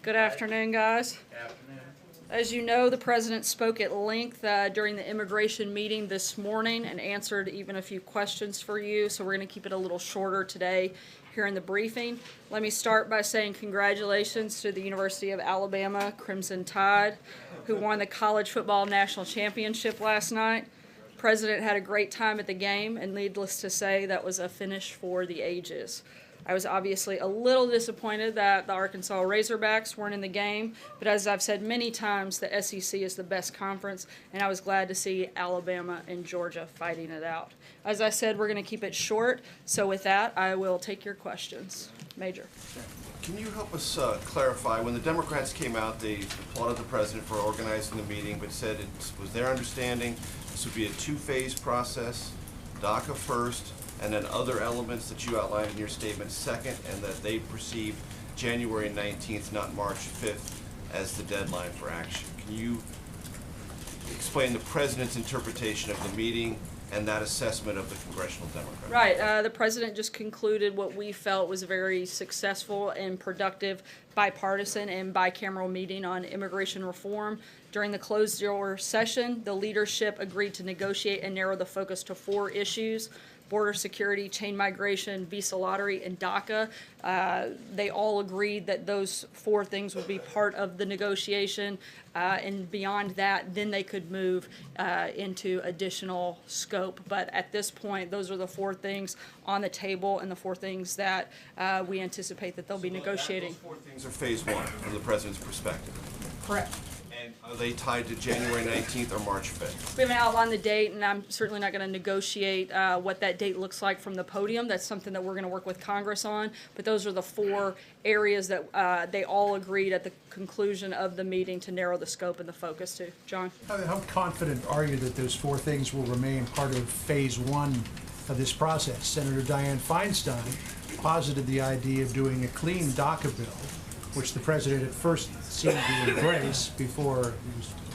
Good afternoon, guys. As you know, the President spoke at length during the immigration meeting this morning and answered even a few questions for you, so we're going to keep it a little shorter today here in the briefing. Let me start by saying congratulations to the University of Alabama Crimson Tide, who won the College Football National Championship last night. The President had a great time at the game, and needless to say, that was a finish for the ages. I was obviously a little disappointed that the Arkansas Razorbacks weren't in the game, but as I've said many times, the SEC is the best conference, and I was glad to see Alabama and Georgia fighting it out. As I said, we're going to keep it short, so with that, I will take your questions. Major. Can you help us clarify, when the Democrats came out, they applauded the President for organizing the meeting, but said it was their understanding this would be a two-phase process, DACA first, and then other elements that you outlined in your statement second, and that they perceived January 19th, not March 5th, as the deadline for action. Can you explain the President's interpretation of the meeting and that assessment of the Congressional Democrats? Right. The President just concluded what we felt was a very successful and productive bipartisan and bicameral meeting on immigration reform. During the closed-door session, the leadership agreed to negotiate and narrow the focus to 4 issues: border security, chain migration, visa lottery, and DACA. They all agreed that those 4 things would be part of the negotiation, and beyond that, then they could move into additional scope. But at this point, those are the 4 things on the table and the 4 things that we anticipate that they'll be negotiating. Those 4 things are phase 1 from the President's perspective. Correct. And are they tied to January 19th or March 5th? We haven't outlined the date, and I'm certainly not going to negotiate what that date looks like from the podium. That's something that we're going to work with Congress on. But those are the 4 areas that they all agreed at the conclusion of the meeting to narrow the scope and the focus to. John? How confident are you that those 4 things will remain part of phase 1 of this process? Senator Dianne Feinstein posited the idea of doing a clean DACA bill, which the President at first seemed to embrace before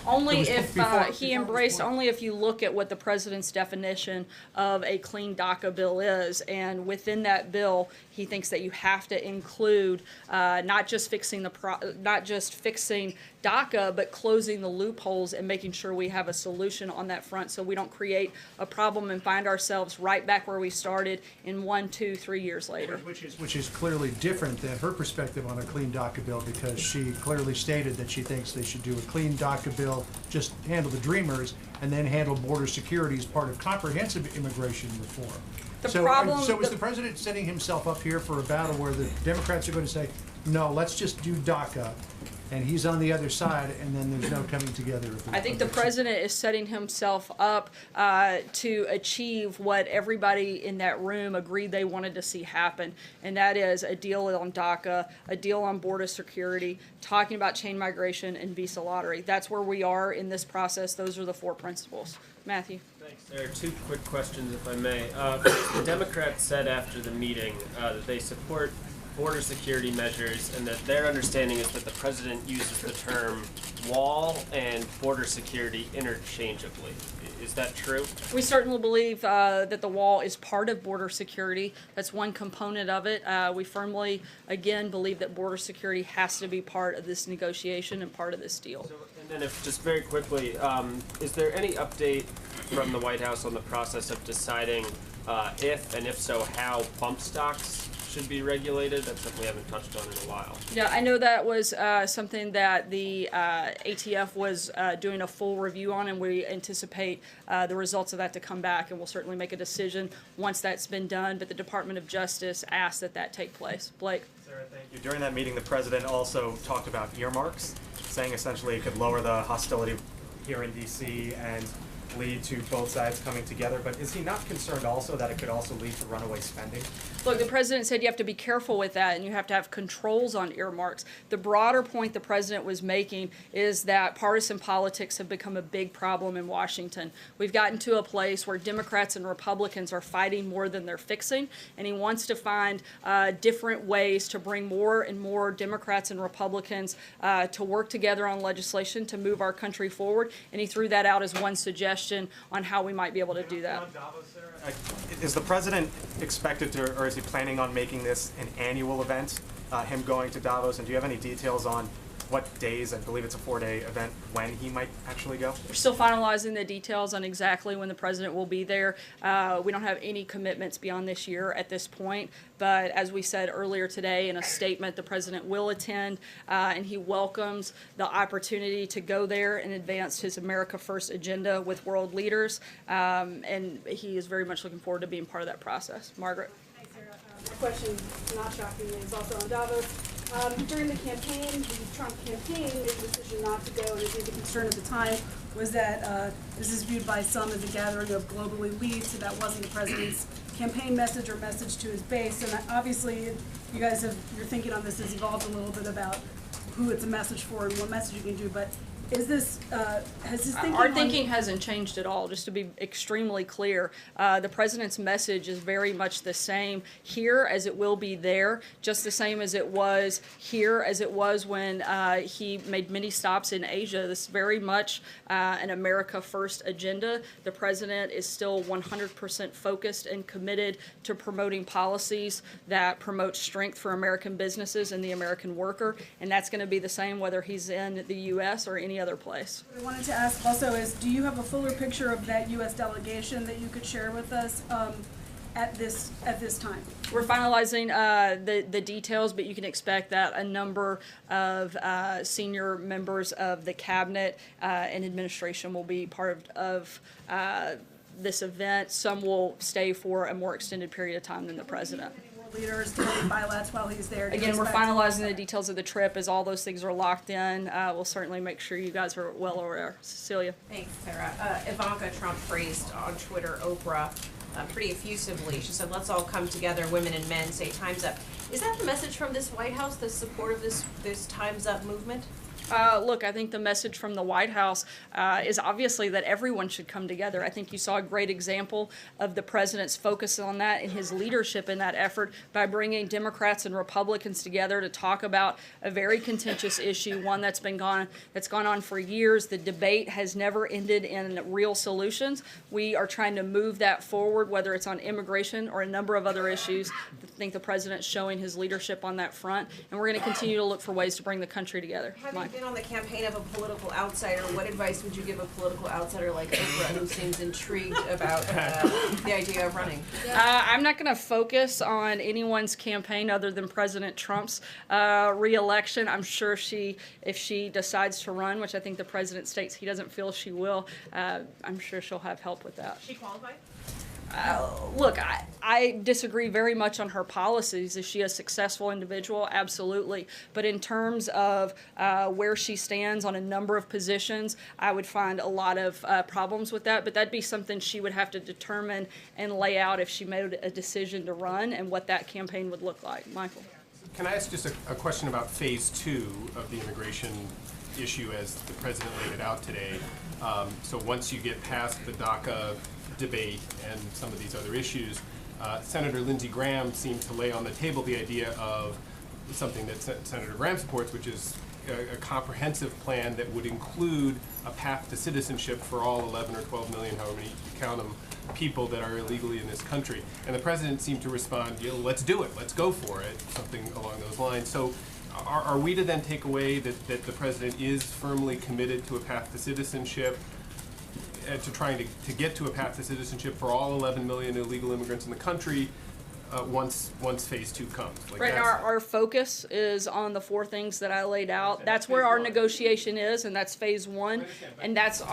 only if he embraced, only if you look at what the President's definition of a clean DACA bill is, and within that bill, he thinks that you have to include not just fixing DACA, but closing the loopholes and making sure we have a solution on that front, so we don't create a problem and find ourselves right back where we started in 1, 2, 3 years later. Which is clearly different than her perspective on a clean DACA bill, because she clearly stated that she thinks they should do a clean DACA bill, just handle the Dreamers, and then handle border security as part of comprehensive immigration reform. So is the President setting himself up here for a battle where the Democrats are going to say, no, let's just do DACA, and he's on the other side, and then there's no coming together? I think the President is setting himself up to achieve what everybody in that room agreed they wanted to see happen, and that is a deal on DACA, a deal on border security, talking about chain migration and visa lottery. That's where we are in this process. Those are the 4 principles. Matthew? Thanks. There are 2 quick questions, if I may. First, the Democrats said after the meeting that they support border security measures, and that their understanding is that the President uses the term wall and border security interchangeably. Is that true? We certainly believe that the wall is part of border security. That's one component of it. We firmly, again, believe that border security has to be part of this negotiation and part of this deal. So, and then if, just very quickly, is there any update from the White House on the process of deciding if, and if so, how bump stocks should be regulated? That's something we haven't touched on in a while. Yeah, I know that was something that the ATF was doing a full review on, and we anticipate the results of that to come back, and we'll certainly make a decision once that's been done, but the Department of Justice asked that that take place. Blake? Sarah, thank you. During that meeting, the President also talked about earmarks, saying essentially it could lower the hostility here in D.C. and lead to both sides coming together, but is he not concerned also that it could also lead to runaway spending? Look, the President said you have to be careful with that, and you have to have controls on earmarks. The broader point the President was making is that partisan politics have become a big problem in Washington. We've gotten to a place where Democrats and Republicans are fighting more than they're fixing, and he wants to find different ways to bring more and more Democrats and Republicans to work together on legislation to move our country forward, and he threw that out as one suggestion on how we might be able to do that. Is the President expected to, or is he planning on making this an annual event? him going to Davos, and do you have any details on what days, I believe it's a 4-day event, when he might actually go? We're still finalizing the details on exactly when the president will be there. We don't have any commitments beyond this year at this point, but as we said earlier today in a statement, the president will attend, and he welcomes the opportunity to go there and advance his America First agenda with world leaders, and he is very much looking forward to being part of that process. Margaret? Thanks, Sarah. My question, not shockingly, is also on Davos. During the campaign, the Trump campaign made the decision not to go, and I think the concern at the time was that this is viewed by some as a gathering of global elites, so that wasn't the president's campaign message or message to his base. And obviously, you guys have, your thinking on this has evolved a little bit about who it's a message for and what message you can do, but is this, has his thinking Our thinking hasn't changed at all, just to be extremely clear. The president's message is very much the same here as it will be there, just the same as it was here as it was when he made many stops in Asia. This is very much an America First agenda. The president is still 100% focused and committed to promoting policies that promote strength for American businesses and the American worker, and that's going to be the same whether he's in the U.S. or any other place. What I wanted to ask also is, do you have a fuller picture of that U.S. delegation that you could share with us at this time? We're finalizing the details, but you can expect that a number of senior members of the cabinet and administration will be part of this event. Some will stay for a more extended period of time than the president. Leaders doing bilats while he's there. Again, we're finalizing the details of the trip. As all those things are locked in, we'll certainly make sure you guys are well aware. Cecilia. Thanks, Sarah. Ivanka Trump praised on Twitter Oprah pretty effusively. She said, "Let's all come together, women and men, say time's up." Is that the message from this White House, the support of this Time's Up movement? Look, I think the message from the White House is obviously that everyone should come together. I think you saw a great example of the president's focus on that and his leadership in that effort by bringing Democrats and Republicans together to talk about a very contentious issue, one that's gone on for years. The debate has never ended in real solutions. We are trying to move that forward, whether it's on immigration or a number of other issues. I think the president's showing his leadership on that front, and we're going to continue to look for ways to bring the country together. Mike. On the campaign of a political outsider, what advice would you give a political outsider like Oprah who seems intrigued about the idea of running? I'm not going to focus on anyone's campaign other than President Trump's re-election. I'm sure if she decides to run, which I think the president states he doesn't feel she will, I'm sure she'll have help with that. Is she qualified? Look, I disagree very much on her policies. Is she a successful individual? Absolutely. But in terms of where she stands on a number of positions, I would find a lot of problems with that. But that'd be something she would have to determine and lay out if she made a decision to run and what that campaign would look like. Michael. Can I ask just a question about phase 2 of the immigration issue as the president laid it out today? So once you get past the DACA debate and some of these other issues, Senator Lindsey Graham seemed to lay on the table the idea of something that Senator Graham supports, which is a comprehensive plan that would include a path to citizenship for all 11 or 12 million, however many you count them, people that are illegally in this country. And the president seemed to respond, let's do it, let's go for it, something along those lines. So are we to then take away that the president is firmly committed to a path to citizenship, to trying to get to a path to citizenship for all 11 million illegal immigrants in the country once phase 2 comes? Right now, our focus is on the 4 things that I laid out. That's where our negotiation is, and that's phase 1. And that's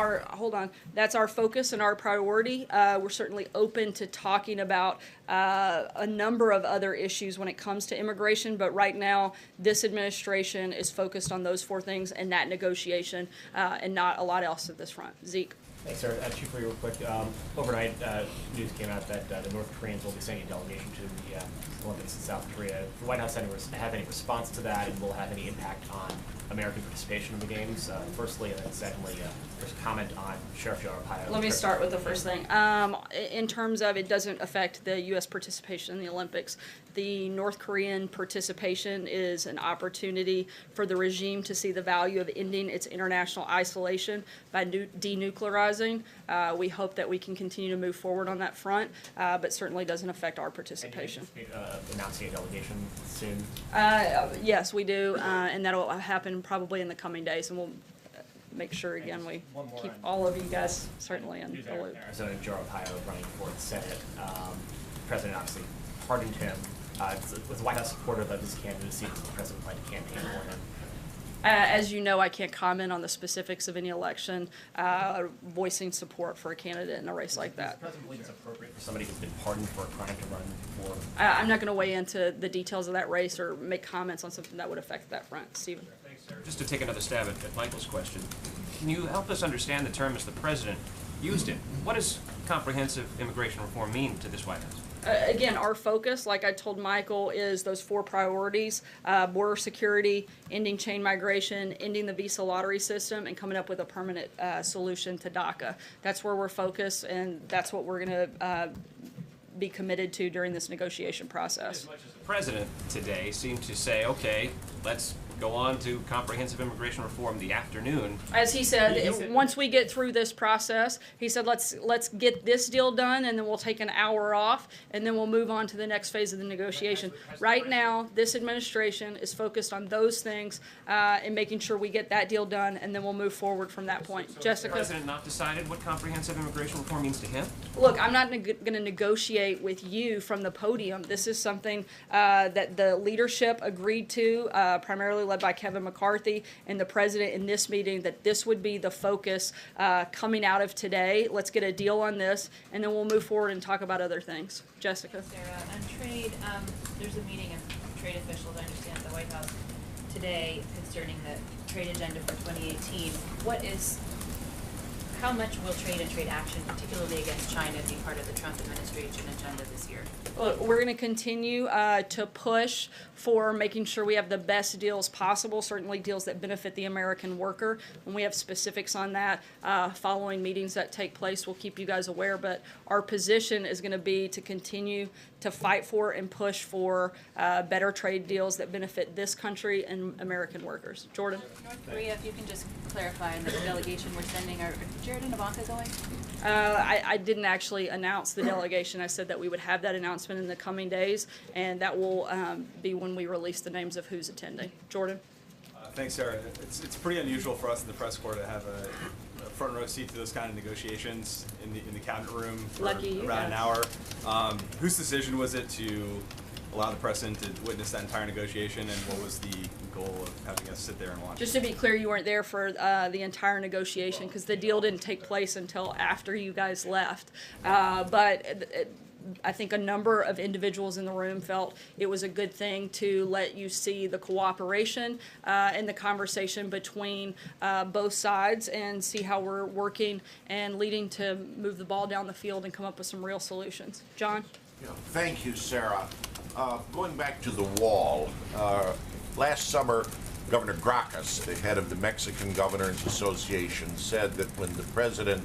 that's our focus and our priority. We're certainly open to talking about a number of other issues when it comes to immigration, but right now, this administration is focused on those 4 things and that negotiation, and not a lot else at this front. Zeke. Thanks, sir. Chief, real quick. Overnight, news came out that the North Koreans will be sending a delegation to the Olympics in South Korea. The White House have any response to that, and will have any impact on American participation in the games? Firstly, and then secondly, first comment on Sheriff Joe Arpaio. Let me start with the first thing. In terms of, it doesn't affect the U.S. participation in the Olympics. The North Korean participation is an opportunity for the regime to see the value of ending its international isolation by denuclearizing. We hope that we can continue to move forward on that front, but certainly doesn't affect our participation. And you anticipate announcing a delegation soon? Yes, we do, and that'll happen probably in the coming days, and we'll make sure, again, we One more keep on- all of you guys certainly in the loop. Arizona Joe Arpaio running for the Senate. The president obviously pardoned him. Was the White House supportive of his candidacy? Does the president plan to campaign for him? As you know, I can't comment on the specifics of any election, voicing support for a candidate in a race like Does that. the president believe it's appropriate for somebody who's been pardoned for a crime to run for? I'm not going to weigh into the details of that race or make comments on something that would affect that front. Stephen? Just to take another stab at Michael's question, can you help us understand the term as the president used it? What does comprehensive immigration reform mean to this White House? Again, our focus, like I told Michael, is those 4 priorities: border security, ending chain migration, ending the visa lottery system, and coming up with a permanent solution to DACA. That's where we're focused, and that's what we're going to be committed to during this negotiation process. As much as the president today seemed to say, okay, let's go on to comprehensive immigration reform the afternoon. As he said, He said- once we get through this process, he said, let's get this deal done, and then we'll take an hour off, and then we'll move on to the next phase of the negotiation. Right now, this administration is focused on those things and making sure we get that deal done, and then we'll move forward from that point. So has the Jessica? president not decided what comprehensive immigration reform means to him? Look, I'm not going to negotiate with you from the podium. This is something that the leadership agreed to, primarily led by Kevin McCarthy and the president in this meeting, that this would be the focus coming out of today. Let's get a deal on this, and then we'll move forward and talk about other things. Jessica? Sarah, on trade, there's a meeting of trade officials, I understand, at the White House today concerning the trade agenda for 2018. How much will trade and trade action, particularly against China, be part of the Trump administration agenda this year? Look, we're going to continue to push for making sure we have the best deals possible, certainly deals that benefit the American worker. When we have specifics on that following meetings that take place, we'll keep you guys aware. But our position is going to be to continue to fight for and push for better trade deals that benefit this country and American workers. Jordan? North Korea, if you can just clarify, in the delegation we're sending, are Jared and Ivanka going? I didn't actually announce the delegation. I said that we would have that announcement in the coming days, and that will be when we release the names of who's attending. Jordan? Thanks, Sarah. It's pretty unusual for us in the press corps to have a front row seat to those kind of negotiations in the cabinet room for Lucky you around an guys. hour. Whose decision was it to allow the president to witness that entire negotiation, and what was the goal of having us sit there and watch? Just to be clear, you weren't there for the entire negotiation because the deal didn't take place until after you guys left. But I think a number of individuals in the room felt it was a good thing to let you see the cooperation and the conversation between both sides and see how we're working and leading to move the ball down the field and come up with some real solutions. John? Yeah, thank you, Sarah. Going back to the wall, last summer, Governor Gracchus, the head of the Mexican Governors Association, said that when the president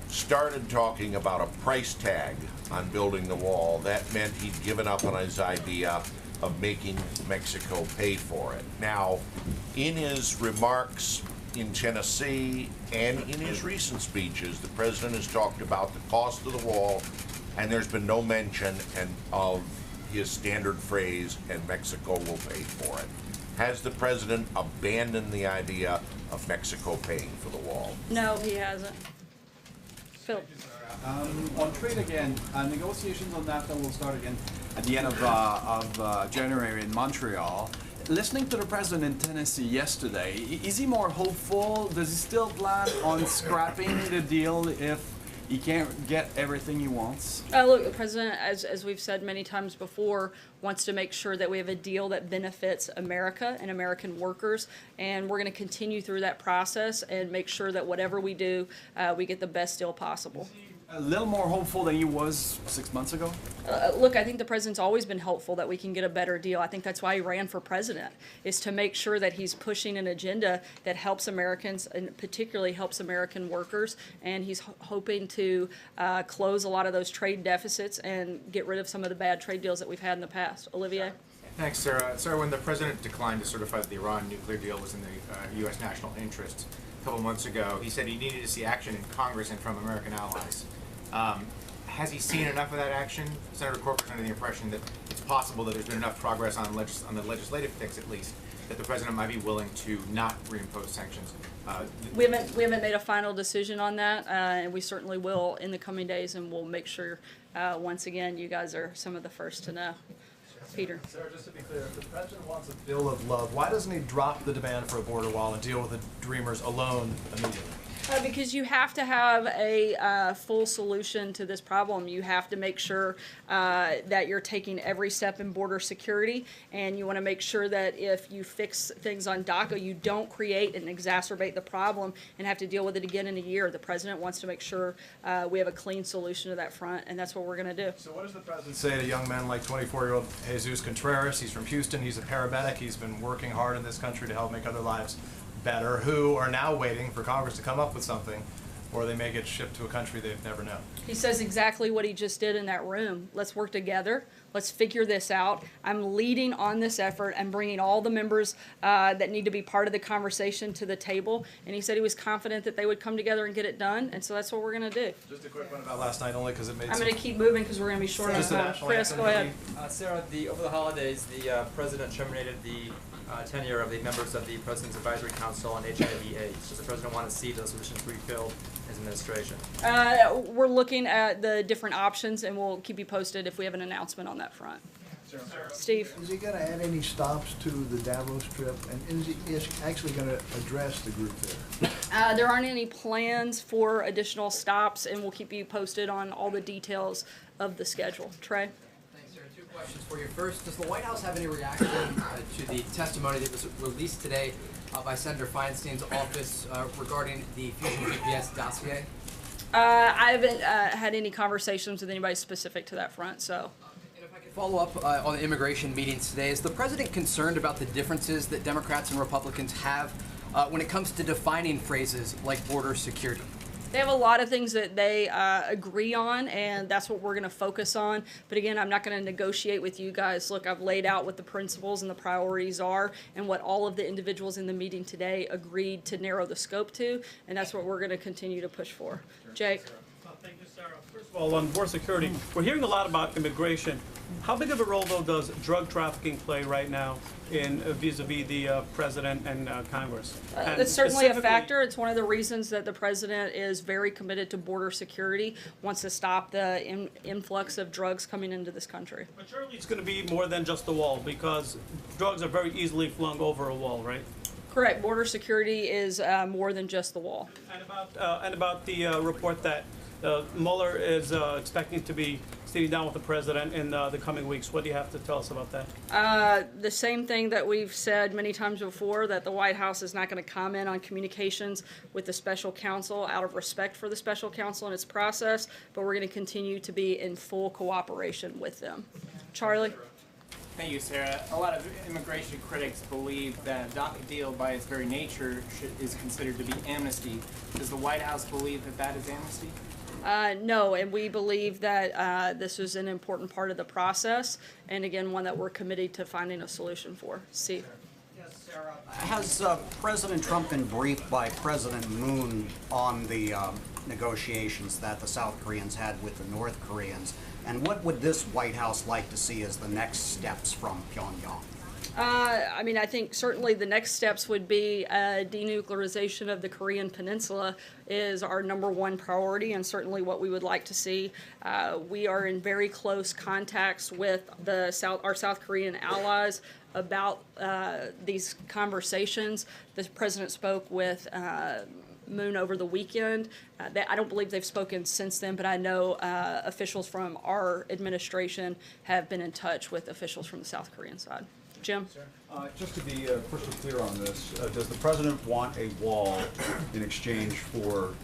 started talking about a price tag on building the wall, that meant he'd given up on his idea of making Mexico pay for it. Now, in his remarks in Tennessee and in his recent speeches, the president has talked about the cost of the wall, and there's been no mention of his standard phrase, and Mexico will pay for it. Has the president abandoned the idea of Mexico paying for the wall? No, he hasn't. Phil? On trade again, negotiations on NAFTA will start again at the end of January in Montreal. Listening to the president in Tennessee yesterday, is he more hopeful? Does he still plan on scrapping the deal if he can't get everything he wants? Look, the president, as we've said many times before, wants to make sure that we have a deal that benefits America and American workers, and we're going to continue through that process and make sure that whatever we do, we get the best deal possible. A little more hopeful than he was 6 months ago? Look, I think the president's always been hopeful that we can get a better deal. I think that's why he ran for president, is to make sure that he's pushing an agenda that helps Americans and particularly helps American workers. And he's hoping to close a lot of those trade deficits and get rid of some of the bad trade deals that we've had in the past. Olivier? Thanks, Sarah. Sarah, when the president declined to certify that the Iran nuclear deal was in the U.S. national interest a couple months ago, he said he needed to see action in Congress and from American allies. Has he seen enough of that action? Senator Corker's under the impression that it's possible that there's been enough progress on the legislative fix, at least, that the president might be willing to not reimpose sanctions. We haven't made a final decision on that, and we certainly will in the coming days, and we'll make sure, once again, you guys are some of the first to know. Peter. Sarah, just to be clear, if the president wants a bill of love, why doesn't he drop the demand for a border wall and deal with the Dreamers alone immediately? Because you have to have a full solution to this problem. You have to make sure that you're taking every step in border security, and you want to make sure that if you fix things on DACA, you don't create and exacerbate the problem and have to deal with it again in a year. The president wants to make sure we have a clean solution to that front, and that's what we're going to do. So what does the president say to young men like 24-year-old Jesus Contreras? He's from Houston. He's a paramedic. He's been working hard in this country to help make other lives better, who are now waiting for Congress to come up with something, or they may get shipped to a country they've never known. He says exactly what he just did in that room. Let's work together. Let's figure this out. I'm leading on this effort and bringing all the members that need to be part of the conversation to the table. And he said he was confident that they would come together and get it done. And so that's what we're going to do. Just a quick one about last night, only because it made I'm going to keep moving because we're going to be short on time. Chris, go ahead. Sarah, over the holidays, the president terminated the tenure of the members of the President's Advisory Council on HIV/AIDS. Does the president want to see those positions refilled in his administration? We're looking at the different options, and we'll keep you posted if we have an announcement on that front. Steve? Is he going to add any stops to the Davos trip, and is he actually going to address the group there? There aren't any plans for additional stops, and we'll keep you posted on all the details of the schedule. Trey? Questions for you. First, does the White House have any reaction to the testimony that was released today by Senator Feinstein's office regarding the Fusion GPS dossier? I haven't had any conversations with anybody specific to that front, so. Follow up on the immigration meetings today. Is the president concerned about the differences that Democrats and Republicans have when it comes to defining phrases like border security? They have a lot of things that they agree on, and that's what we're going to focus on. But again, I'm not going to negotiate with you guys. Look, I've laid out what the principles and the priorities are and what all of the individuals in the meeting today agreed to narrow the scope to, and that's what we're going to continue to push for. Jake? Thank you, Sarah. First of all, on border security, we're hearing a lot about immigration. How big of a role, though, does drug trafficking play right now in vis-a-vis the president and Congress? It's certainly a factor. It's one of the reasons that the president is very committed to border security, wants to stop the influx of drugs coming into this country. But surely it's going to be more than just the wall, because drugs are very easily flung over a wall, right? Correct. Border security is more than just the wall. And about the report that Mueller is expecting to be sitting down with the president in the coming weeks. What do you have to tell us about that? The same thing that we've said many times before, that the White House is not going to comment on communications with the special counsel out of respect for the special counsel and its process, but we're going to continue to be in full cooperation with them. Charlie? Thank you, Sarah. A lot of immigration critics believe that a DACA deal, by its very nature, is considered to be amnesty. Does the White House believe that that is amnesty? No, and we believe that this is an important part of the process, and again, one that we're committed to finding a solution for. Steve? Yes, Sarah. Has President Trump been briefed by President Moon on the negotiations that the South Koreans had with the North Koreans? And what would this White House like to see as the next steps from Pyongyang? I mean, I think certainly the next steps would be denuclearization of the Korean Peninsula is our #1 priority, and certainly what we would like to see. We are in very close contacts with our South Korean allies about these conversations. The president spoke with Moon over the weekend. I don't believe they've spoken since then, but I know officials from our administration have been in touch with officials from the South Korean side. Jim? Just to be crystal clear on this, does the president want a wall in exchange for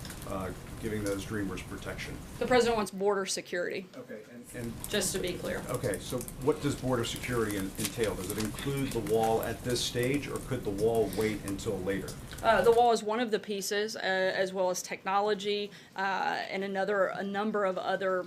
giving those dreamers protection? The president wants border security, Okay, and just to be clear. okay, so what does border security entail? Does it include the wall at this stage, or could the wall wait until later? The wall is one of the pieces, as well as technology, and a number of other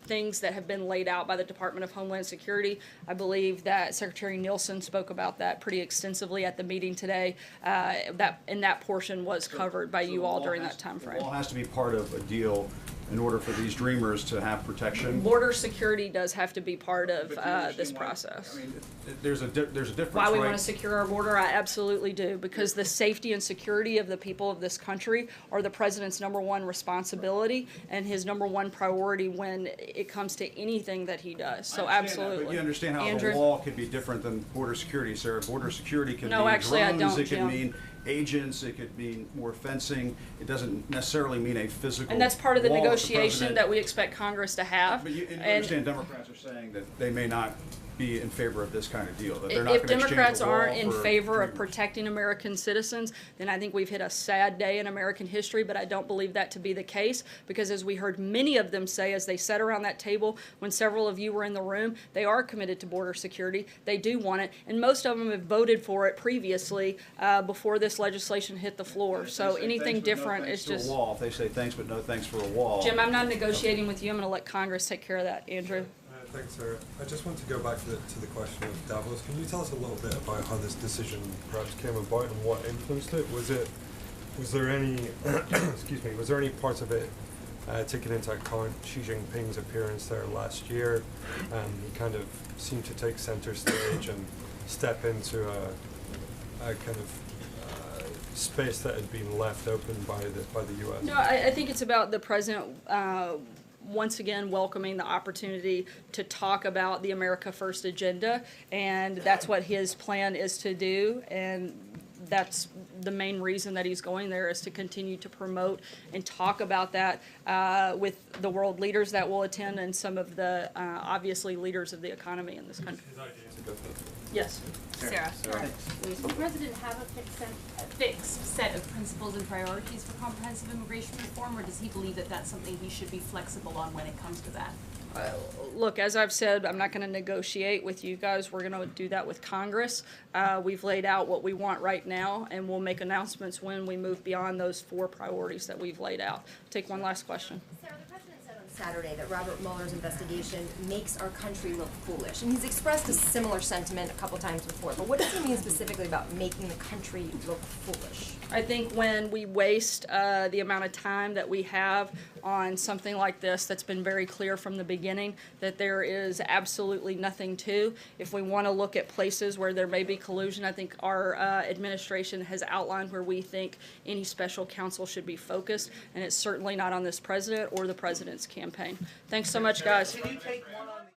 things that have been laid out by the Department of Homeland Security. I believe that Secretary Nielsen spoke about that pretty extensively at the meeting today. That portion was covered by you all during that time frame. The wall has to be part of a deal in order for these dreamers to have protection. Border security does have to be part of this process. I mean, there's a difference, Why we right? want to secure our border, I absolutely do, because the safety and security of the people of this country are the president's #1 responsibility and his #1 priority when it comes to anything that he does. So I understand that, absolutely. but you understand how Andrew? the wall could be different than border security, Sarah. Border security can No, mean actually, I drones, don't, it could Jim. mean agents, it could mean more fencing. It doesn't necessarily mean a physical And that's part of the wall negotiation that we expect Congress to have. But you And understand Democrats are saying that they may not be in favor of this kind of deal, that they're not if going to exchange Democrats a wall aren't in for favor of dreamers. protecting American citizens, then I think we've hit a sad day in American history, but I don't believe that to be the case, because as we heard many of them say as they sat around that table when several of you were in the room, they are committed to border security. They do want it, and most of them have voted for it previously before this legislation hit the floor. So They say anything thanks, but no different thanks is to a just... wall. If they say thanks but no thanks for a wall. Jim, I'm not negotiating with you. I'm going to let Congress take care of that. Andrew? Thanks, Sarah. I just want to go back to the question of Davos. Can you tell us a little bit about how this decision perhaps came about and what influenced it? Was there any, excuse me, was there any parts of it taken into account Xi Jinping's appearance there last year? He kind of seemed to take center stage and step into a kind of space that had been left open by the U.S. No, I think it's about the president once again welcoming the opportunity to talk about the America First agenda, and that's what his plan is to do, and that's the main reason that he's going there, is to continue to promote and talk about that with the world leaders that will attend and some of the obviously leaders of the economy in this country. Yes. Sarah. Will the president have a fixed set of principles and priorities for comprehensive immigration reform, or does he believe that that's something he should be flexible on when it comes to that? Look, as I've said, I'm not going to negotiate with you guys. We're going to do that with Congress. We've laid out what we want right now, and we'll make announcements when we move beyond those 4 priorities that we've laid out. Take one last question. Sarah, the president said on Saturday that Robert Mueller's investigation makes our country look foolish, and he's expressed a similar sentiment a couple times before. But what does he mean specifically about making the country look foolish? I think when we waste the amount of time that we have on something like this, that's been very clear from the beginning that there is absolutely nothing to. If we want to look at places where there may be collusion, I think our administration has outlined where we think any special counsel should be focused, and it's certainly not on this president or the president's campaign. Thanks so much, guys. Can you take one